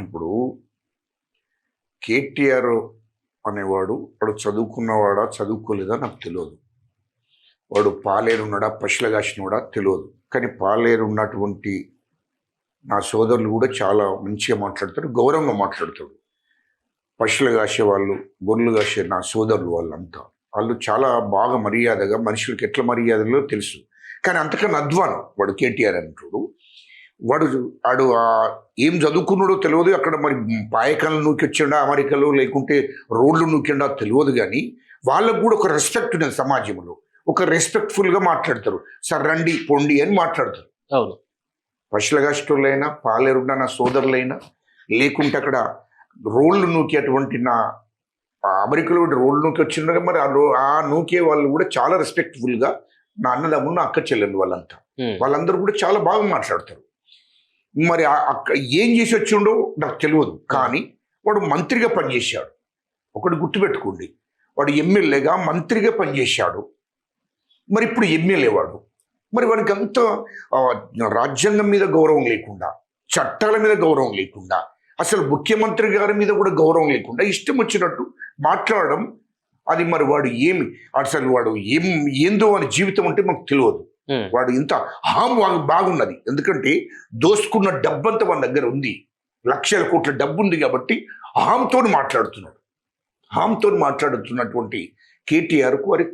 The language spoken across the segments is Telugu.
ఇప్పుడు కేటీఆర్ అనేవాడు వాడు చదువుకున్నవాడా చదువుకోలేదా నాకు తెలియదు. వాడు పాలేరు ఉన్నాడా పశువులు కాసినవాడా తెలియదు. కానీ పాలేరు ఉన్నటువంటి నా సోదరులు కూడా చాలా మంచిగా మాట్లాడతారు, గౌరవంగా మాట్లాడతాడు. పశువులు కాసే వాళ్ళు, గొర్రెలు కాసే నా సోదరులు వాళ్ళంతా వాళ్ళు చాలా బాగా మర్యాదగా, మనుషులకి ఎట్లా మర్యాదలో తెలుసు. కానీ అంతకన్నా అధ్వానం వాడు కేటీఆర్ అంటాడు. వాడు ఏం చదువుకున్నాడో తెలియదు. అక్కడ మరి పాయకాలను నూకొచ్చిండా అమెరికాలో, లేకుంటే రోడ్లు నూకిండా తెలియదు. కానీ వాళ్ళకు కూడా ఒక రెస్పెక్ట్ ఉన్నది సమాజంలో. ఒక రెస్పెక్ట్ఫుల్గా మాట్లాడతారు. సార్ రండి పొండి అని మాట్లాడతారు. అవును, పశులగాష్టోళ్ళైనా, పాలేరున్న నా సోదరులైనా, లేకుంటే అక్కడ రోడ్లు నూకేటువంటి నా అమెరికాలో రోడ్లు నూకి వచ్చిండగా మరి ఆ నూకే వాళ్ళు కూడా చాలా రెస్పెక్ట్ఫుల్గా నా అన్నదమ్ములు, నా అక్క చెల్లెలు వాళ్ళందరూ కూడా చాలా బాగా మాట్లాడతారు. మరి ఏం చేసి వచ్చిండో నాకు తెలియదు. కానీ వాడు మంత్రిగా పనిచేశాడు. ఒకటి గుర్తుపెట్టుకోండి, వాడు ఎమ్మెల్యేగా మంత్రిగా పనిచేశాడు. మరి ఇప్పుడు ఎమ్మెల్యే వాడు. మరి వాడికి అంత రాజ్యాంగం మీద గౌరవం లేకుండా, చట్టాల మీద గౌరవం లేకుండా, అసలు ముఖ్యమంత్రి గారి మీద కూడా గౌరవం లేకుండా ఇష్టం వచ్చినట్టు మాట్లాడడం, అది మరి వాడు ఏమి అసలు వాడు ఏందో అని జీవితం అంటే మాకు తెలియదు. వాడు ఇంత బాగున్నది. ఎందుకంటే దోసుకున్న డబ్బంతా మన దగ్గర ఉంది, లక్షల కోట్ల డబ్బు ఉంది కాబట్టి హామ్తో మాట్లాడుతున్నటువంటి కేటీఆర్కు వారి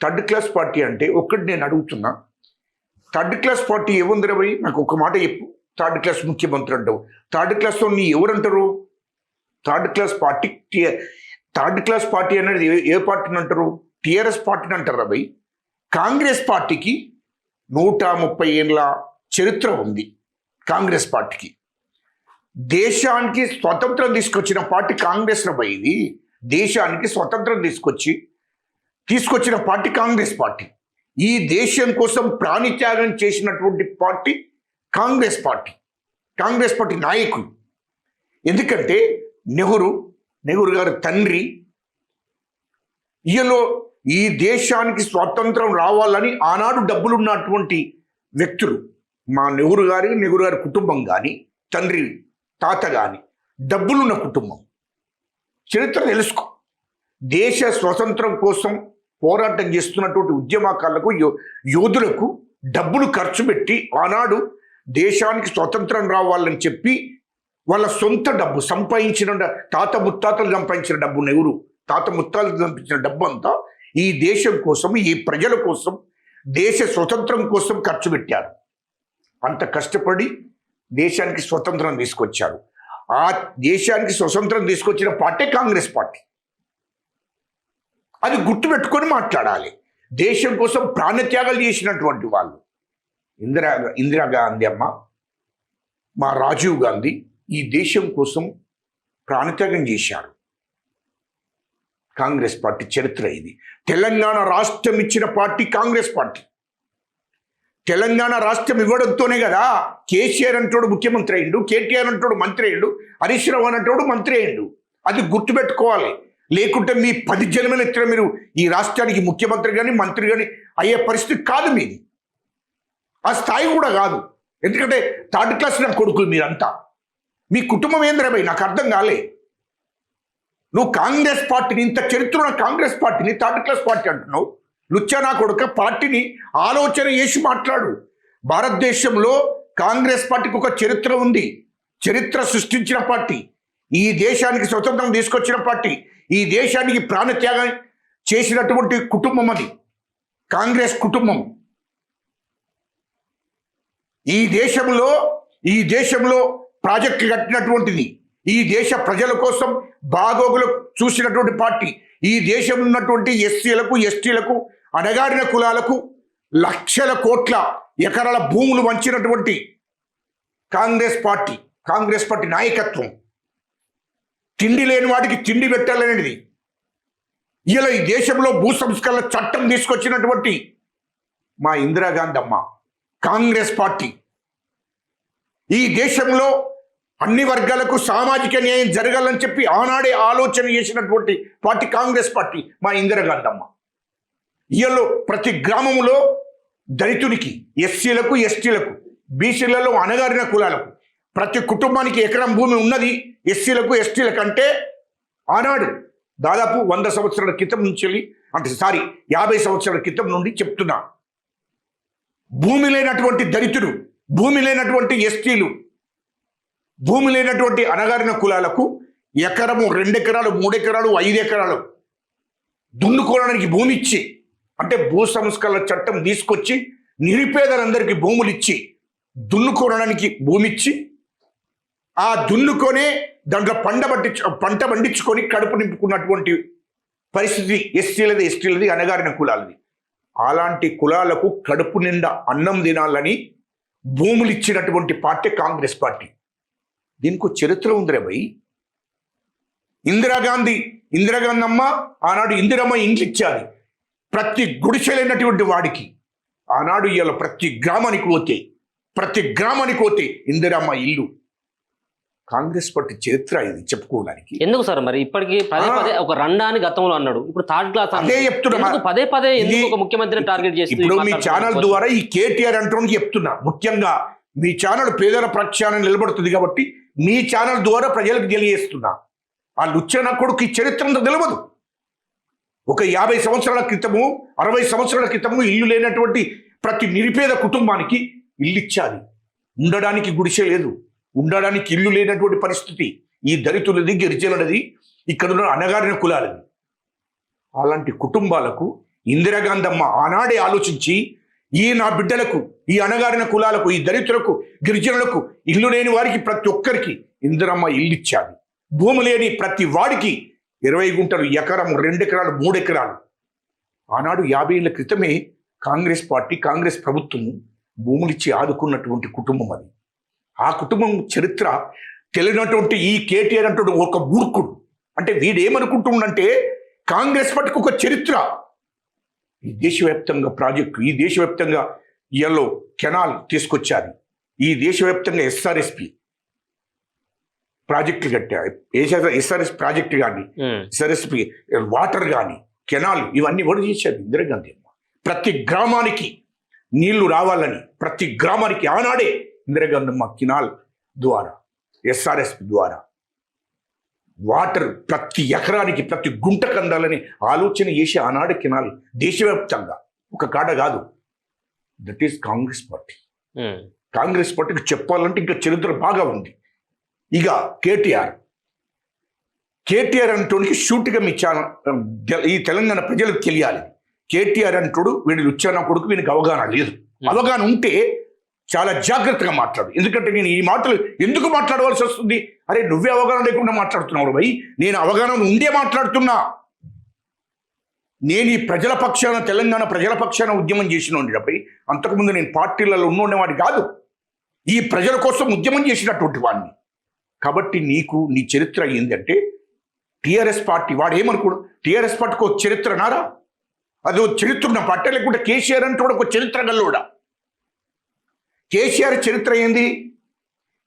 థర్డ్ క్లాస్ పార్టీ అంటే ఒక్కటి నేను అడుగుతున్నా. థర్డ్ క్లాస్ పార్టీ ఏముందిరా భయ్? నాకు ఒక మాట చెప్పు. థర్డ్ క్లాస్ ముఖ్యమంత్రి అంటావు. థర్డ్ క్లాస్తో నీ ఎవరంటారు? థర్డ్ క్లాస్ పార్టీ అనేది ఏ పార్టీని అంటారు? టీఆర్ఎస్ పార్టీని అంటారా భయ్? కాంగ్రెస్ పార్టీకి 130 ఏళ్ళ చరిత్ర ఉంది. కాంగ్రెస్ పార్టీకి దేశానికి స్వతంత్రం తీసుకొచ్చిన పార్టీ కాంగ్రెస్ భయ్. ఇది దేశానికి స్వతంత్రం తీసుకొచ్చిన పార్టీ కాంగ్రెస్ పార్టీ. ఈ దేశం కోసం ప్రాణిత్యాగం చేసినటువంటి పార్టీ కాంగ్రెస్ పార్టీ నాయకులు. ఎందుకంటే నెహ్రూ గారి తండ్రి ఈ దేశానికి స్వాతంత్రం రావాలని ఆనాడు డబ్బులున్నటువంటి వ్యక్తులు, మా నెహ్రూ గారి కుటుంబం కానీ, తండ్రి తాత కానీ డబ్బులున్న కుటుంబం. చరిత్ర తెలుసుకో. దేశ స్వతంత్రం కోసం పోరాటం చేస్తున్నటువంటి ఉద్యమకారులకు, యోధులకు డబ్బులు ఖర్చు పెట్టి ఆనాడు దేశానికి స్వతంత్రం రావాలని చెప్పి వాళ్ళ సొంత డబ్బు సంపాదించిన, తాత ముత్తాతలు సంపాదించిన డబ్బు, నెహ్రూ తాత ముత్తాతలు సంపాదించిన డబ్బు అంతా ఈ దేశం కోసం, ఈ ప్రజల కోసం, దేశ స్వతంత్రం కోసం ఖర్చు పెట్టారు. అంత కష్టపడి దేశానికి స్వతంత్రం తీసుకొచ్చారు. ఆ దేశానికి స్వతంత్రం తీసుకొచ్చిన పార్టీ కాంగ్రెస్ పార్టీ. అది గుర్తుపెట్టుకొని మాట్లాడాలి. దేశం కోసం ప్రాణత్యాగాలు చేసినటువంటి వాళ్ళు ఇందిరాగాంధీ అమ్మ, మా రాజీవ్ గాంధీ ఈ దేశం కోసం ప్రాణత్యాగం చేశారు. కాంగ్రెస్ పార్టీ చరిత్ర ఇది. తెలంగాణ రాష్ట్రం ఇచ్చిన పార్టీ కాంగ్రెస్ పార్టీ. తెలంగాణ రాష్ట్రం ఇవ్వడంతోనే కదా కేసీఆర్ అంటోడు ముఖ్యమంత్రి అయ్యిండు, కేటీఆర్ అంటోడు మంత్రి అయ్యిండు, హరీష్ రావు అంటోడు మంత్రి అయ్యిండు. అది గుర్తుపెట్టుకోవాలి. లేకుంటే మీ 10 జన్మలు ఎత్తిన మీరు ఈ రాష్ట్రానికి ముఖ్యమంత్రి కానీ మంత్రి కానీ అయ్యే పరిస్థితి కాదు మీది. ఆ స్థాయి కూడా కాదు. ఎందుకంటే థర్డ్ క్లాస్ నా కొడుకులు మీరంతా. మీ కుటుంబం ఏంద్రమై నాకు అర్థం కాలే. నువ్వు కాంగ్రెస్ పార్టీని, ఇంత చరిత్ర ఉన్న కాంగ్రెస్ పార్టీని థర్డ్ క్లాస్ పార్టీ అంటున్నావు. లుచ్చా నా కొడుక, పార్టీని ఆలోచన చేసి మాట్లాడు. భారతదేశంలో కాంగ్రెస్ పార్టీకి ఒక చరిత్ర ఉంది. చరిత్ర సృష్టించిన పార్టీ, ఈ దేశానికి స్వతంత్రం తీసుకొచ్చిన పార్టీ, ఈ దేశానికి ప్రాణత్యాగం చేసినటువంటి కుటుంబం అది కాంగ్రెస్ కుటుంబం. ఈ దేశంలో ప్రాజెక్టులు కట్టినటువంటిది, ఈ దేశ ప్రజల కోసం బాగోగులు చూసినటువంటి పార్టీ, ఈ దేశంలో ఉన్నటువంటి ఎస్సీలకు, ఎస్టీలకు, అణగారిన కులాలకు లక్షల కోట్ల ఎకరాల భూములు వంచినటువంటి కాంగ్రెస్ పార్టీ నాయకత్వం. తిండి లేని వాడికి తిండి పెట్టాలనేది. ఇలా ఈ దేశంలో భూ సంస్కరణ చట్టం తీసుకొచ్చినటువంటి మా ఇందిరాగాంధీ అమ్మ కాంగ్రెస్ పార్టీ. ఈ దేశంలో అన్ని వర్గాలకు సామాజిక న్యాయం జరగాలని చెప్పి ఆనాడే ఆలోచన చేసినటువంటి పార్టీ కాంగ్రెస్ పార్టీ మా ఇందిరాగాంధీ అమ్మ. ఇయలో ప్రతి గ్రామంలో దళితునికి, ఎస్సీలకు, ఎస్టీలకు, బీసీలలో, అణగారిన కులాలకు ప్రతి కుటుంబానికి ఎకరం భూమి ఉన్నది ఎస్సీలకు ఎస్టీలకు అంటే ఆనాడు దాదాపు 100 సంవత్సరాల క్రితం నుంచి అంటే 50 సంవత్సరాల క్రితం నుండి చెప్తున్నా. భూమి లేనటువంటి దళితులు, భూమి లేనటువంటి ఎస్టీలు, భూమి లేనటువంటి అణగారిన కులాలకు ఎకరము 2 ఎకరాలు 3 ఎకరాలు 5 ఎకరాలు దున్నుకోవడానికి భూమి ఇచ్చి, అంటే భూ సంస్కరణ చట్టం తీసుకొచ్చి నిరుపేదలందరికీ భూములు ఇచ్చి దున్నుకోవడానికి భూమి ఇచ్చి, ఆ దున్నుకొనే దాంట్లో పంట పండించుకొని కడుపు నింపుకున్నటువంటి పరిస్థితి ఎస్సీలది ఎస్టీలది అణగారిన కులాలది. అలాంటి కులాలకు కడుపు నిండా అన్నం తినాలని భూములు ఇచ్చినటువంటి పార్టీ కాంగ్రెస్ పార్టీ. దీనికి చరిత్ర ఉందిరే భయ్. ఇందిరాగాంధీ అమ్మ ఆనాడు ఇందిరమ్మ ఇండ్లు ఇచ్చాది ప్రతి గుడిసెలైనటువంటి వాడికి. ఆనాడు ఇవాళ ప్రతి గ్రామానికి పోతే ఇందిరమ్మ ఇల్లు. కాంగ్రెస్ పార్టీ చరిత్ర ఇది చెప్పుకోవడానికి. ఎందుకు సార్ మరి ఇప్పటికీ పదే ఒక రండాని గతంలో అన్నాడు, ఇప్పుడు థర్డ్ క్లాస్ అదే చెప్తున్నా. పదే ఎందుకు ఒక ముఖ్యమంత్రిని టార్గెట్ చేసి ఇప్పుడు మీ ఛానల్ ద్వారా ఈ కేటీఆర్ అంటూ చెప్తున్నా. ముఖ్యంగా మీ ఛానల్ పేదల పక్షాన నిలబడుతుంది కాబట్టి మీ ఛానల్ ద్వారా ప్రజలకు తెలియజేస్తున్నా. ఆ లుచ్చన కొడుకు ఈ చరిత్ర అంతా తెలియదు. ఒక 50 సంవత్సరాల క్రితము 60 సంవత్సరాల క్రితము ఇల్లు లేనటువంటి ప్రతి నిరుపేద కుటుంబానికి ఇల్లు ఇచ్చాది. ఉండడానికి గుడిసె లేదు, ఉండడానికి ఇల్లు లేనటువంటి పరిస్థితి ఈ దళితులది, గిరిజనులది, ఇక్కడున్న అణగారిన కులాలది. అలాంటి కుటుంబాలకు ఇందిరాగాంధమ్మ ఆనాడే ఆలోచించి నా బిడ్డలకు, ఈ అణగారిన కులాలకు, ఈ దళితులకు, గిరిజనులకు, ఇల్లు లేని వారికి ప్రతి ఒక్కరికి ఇందిరమ్మ ఇల్లు ఇచ్చాది. భూమి లేని ప్రతి వాడికి 20 గుంటలు, ఎకరం, 2 ఎకరాలు, 3 ఎకరాలు. ఆనాడు 50 ఏళ్ల క్రితమే కాంగ్రెస్ పార్టీ, కాంగ్రెస్ ప్రభుత్వం భూములిచ్చి ఆదుకున్నటువంటి కుటుంబం అది. ఆ కుటుంబం చరిత్ర తెలియనటువంటి ఈ కేటీఆర్ అంటూ ఒక మూర్ఖుడు. అంటే వీడేమనుకుంటుండంటే కాంగ్రెస్ పార్టీకి ఒక చరిత్ర, ఈ దేశవ్యాప్తంగా ప్రాజెక్టు, ఈ దేశవ్యాప్తంగా ఎల్లో కెనాల్ తీసుకొచ్చారు, ఈ దేశవ్యాప్తంగా ఎస్ఆర్ఎస్పి ప్రాజెక్టులు కట్టారు, ఎస్ఆర్ఎస్ ప్రాజెక్టు కానీ, ఎస్ఆర్ఎస్పి వాటర్ కానీ, కెనాల్, ఇవన్నీ కూడా చేశారు ఇందిరాగాంధీ అమ్మ. ప్రతి గ్రామానికి నీళ్లు రావాలని ప్రతి గ్రామానికి ఆనాడే ఇందిరాగాంధీ అమ్మ కెనాల్ ద్వారా, ఎస్ఆర్ఎస్పి ద్వారా వాటర్ ప్రతి ఎకరానికి ప్రతి గుంటకు అందాలని ఆలోచన చేసి ఆనాడు కెనాల్ దేశవ్యాప్తంగా ఒక కాడ కాదు. That is Congress party. Congress పార్టీకి చెప్పాలంటే ఇంకా చరిత్ర బాగా ఉంది. ఇక కేటీఆర్ అంటోనికి షూట్గా మీ ఈ తెలంగాణ ప్రజలకు తెలియాలి. కేటీఆర్ అంటోడు వీడి లుచ్చాన కొడుకు, వీనికి అవగాహన లేదు. అవగాహన ఉంటే చాలా జాగ్రత్తగా మాట్లాడు. ఎందుకంటే నేను ఈ మాటలు ఎందుకు మాట్లాడవలసి వస్తుంది? అరే నువ్వే అవగాహన లేకుండా మాట్లాడుతున్నావు భయ్. నేను అవగాహన ఉండే మాట్లాడుతున్నా. నేను ఈ ప్రజల పక్షాన, తెలంగాణ ప్రజల పక్షాన ఉద్యమం చేసిన భయ్. అంతకుముందు నేను పార్టీలలో ఉన్నవాడి కాదు, ఈ ప్రజల కోసం ఉద్యమం చేసినటువంటి వాడిని. కాబట్టి నీ చరిత్ర ఏంటంటే టీఆర్ఎస్ పార్టీ. వాడు ఏమనుకోడు టీఆర్ఎస్ పార్టీకి ఒక చరిత్ర నారా? అది ఒక చరిత్ర ఉన్న పార్టీ, లేకుంటే కేసీఆర్ అంటే కూడా ఒక చరిత్ర గల్లోడా? కేసీఆర్ చరిత్ర ఏంది?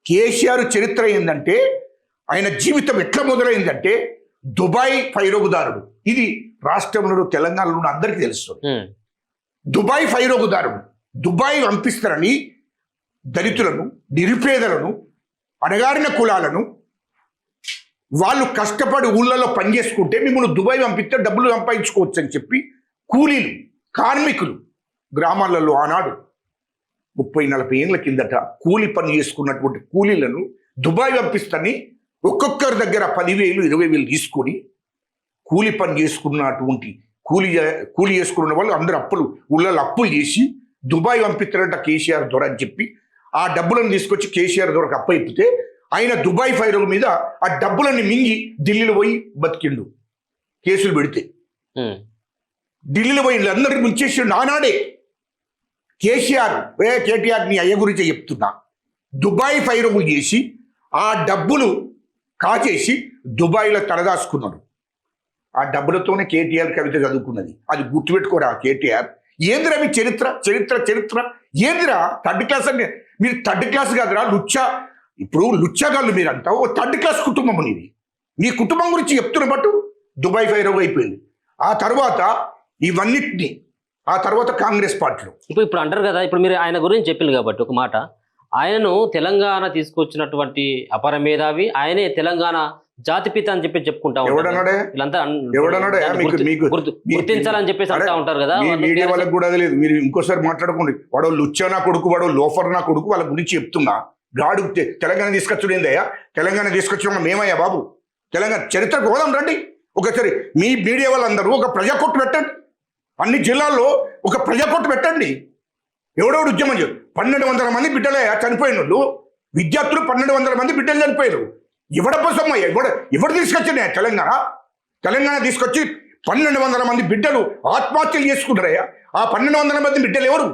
కేసీఆర్ చరిత్ర ఏంటంటే ఆయన జీవితం ఎట్లా మొదలైందంటే దుబాయ్ ఫైరోగుదారుడు. ఇది రాష్ట్రంలో తెలంగాణలో అందరికీ తెలుస్తుంది. దుబాయ్ ఫైరోగుదారుడు. దుబాయ్ పంపిస్తారని దళితులను, నిరుపేదలను, అణగారిన కులాలను వాళ్ళు కష్టపడి ఊళ్ళలో పనిచేసుకుంటే మిమ్మల్ని దుబాయ్ పంపిస్తే డబ్బులు సంపాదించుకోవచ్చు అని చెప్పి కూలీలు, కార్మికులు గ్రామాలలో ఆనాడు 30-40 ఏళ్ళ కిందట కూలి పని చేసుకున్నటువంటి కూలీలను దుబాయ్ పంపిస్తని ఒక్కొక్కరి దగ్గర 10,000-20,000 తీసుకొని కూలి పని చేసుకున్నటువంటి కూలి చేసుకున్న వాళ్ళు అందరూ ఊళ్ళలో అప్పులు చేసి దుబాయ్ పంపిస్తారంట కేసీఆర్ ద్వారా అని చెప్పి ఆ డబ్బులను తీసుకొచ్చి కేసీఆర్ ద్వారా అప్పయిపితే ఆయన దుబాయ్ ఫైరోల మీద ఆ డబ్బులన్నీ మింగి ఢిల్లీలో పోయి బతికిండు. కేసులు పెడితే ఢిల్లీలో పోయి అందరికి ముంచేసి నానాడే కేటీఆర్ నీ అయ్య గురించి చెప్తున్నా. దుబాయ్ ఫైరోలు చేసి ఆ డబ్బులు కాచేసి దుబాయ్లో తలదాచుకున్నాడు. ఆ డబ్బులతోనే కేటీఆర్ కవిత చదువుకున్నది. అది గుర్తుపెట్టుకోరా కేటీఆర్. ఏందిరా మీ చరిత్ర ఏందిరా? 3rd క్లాస్ అంటే మీరు 3rd క్లాస్ కాదురా, ఇప్పుడు లుచ్చగాళ్ళు మీరంతా ఓ 3rd క్లాస్ కుటుంబం నీది. మీ కుటుంబం గురించి చెప్తున్న బట్టు దుబాయ్ ఫైరో అయిపోయింది. ఆ తర్వాత ఇవన్నిటినీ, ఆ తర్వాత కాంగ్రెస్ పార్టీలో ఇప్పుడు అంటారు కదా, ఇప్పుడు మీరు ఆయన గురించి చెప్పింది కాబట్టి ఒక మాట, ఆయనను తెలంగాణ తీసుకొచ్చినటువంటి అపర మేధావి, ఆయనే తెలంగాణ జాతిపిత అని చెప్పి చెప్పుకుంటా ఉంటారు. ఎవడన్నాడే? వీళ్ళంతా ఎవడన్నాడే? గుర్తించాలని చెప్పేసి అంటా ఉంటారు కదా. మీడియా వాళ్ళకి కూడా తెలియదు. మీరు ఇంకోసారి మాట్లాడుకోండి. వాడు లుచ్చా నా కొడుకు, వాడు లోఫర్ నా కొడుకు, వాళ్ళ గురించి చెప్తున్నా. గాడు తెలంగాణ తీసుకొచ్చుడేందయ్యా? తెలంగాణ తీసుకొచ్చిన మేమయ్యా బాబు. తెలంగాణ చరిత్రకు పోదాం రండి. ఒకసారి మీ మీడియా వాళ్ళందరూ ఒక ప్రజాకోర్టు పెట్టండి. అన్ని జిల్లాల్లో ఒక ప్రజాకోర్టు పెట్టండి. ఎవడెవడు ఉద్యమం చేయరు. 1200 మంది బిడ్డలే చనిపోయిన వాళ్ళు, విద్యార్థులు 1200 మంది బిడ్డలు చనిపోయారు. ఎవడపోసమ్మ ఎవడు తీసుకొచ్చినా తెలంగాణ తీసుకొచ్చి 1200 మంది బిడ్డలు ఆత్మహత్యలు చేసుకుంటారయ్యా. ఆ 1200 మంది బిడ్డలు ఎవరు?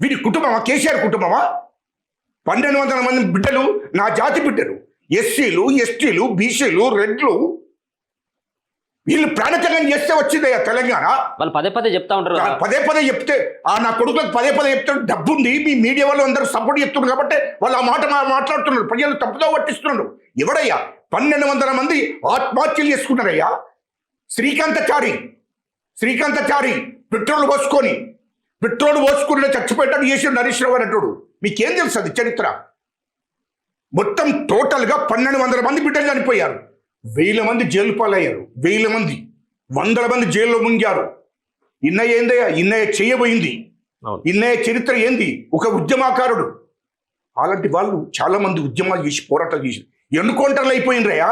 వీడి కుటుంబమా? కేసీఆర్ కుటుంబమా? 1200 మంది బిడ్డలు నా జాతి బిడ్డలు. ఎస్సీలు, ఎస్టీలు, బీసీలు, రెడ్లు, వీళ్ళు ప్రాణత్యాగం చేస్తే వచ్చిందయ్యా తెలంగాణ. వాళ్ళు పదే పదే చెప్తా ఉంటారు. పదే చెప్తే నా కొడుకులకు పదే చెప్తే డబ్బుంది. మీ మీడియా వాళ్ళు అందరూ సపోర్ట్ చేస్తున్నారు కాబట్టి వాళ్ళు ఆ మాట మాట్లాడుతున్నారు. ప్రజలు తప్పుదో పట్టిస్తున్నారు. ఎవడయ్యా? 1200 మంది ఆత్మహత్యలు చేసుకున్నారయ్యా. శ్రీకాంతచారి పెట్రోల్ పోసుకుని చచ్చిపోయేటట్టు చేసి హరీష్ రావు అనేటోడు. మీకేం తెలుసు అది చరిత్ర? మొత్తం టోటల్గా 1200 మంది బిడ్డలు చనిపోయారు. 1000 మంది జైలు పాలయ్యారు. 1000 మంది, 100 మంది జైల్లో ముంగారు. ఇన్నయ్య ఏందయ్యా? ఇన్నయ్య చేయబోయింది. ఇన్నయ్య చరిత్ర ఏంది? ఒక ఉద్యమకారుడు. అలాంటి వాళ్ళు చాలా మంది ఉద్యమాలు చేసి పోరాటాలు చేసి ఎన్నుకౌంటర్లు అయిపోయినరయ్యా.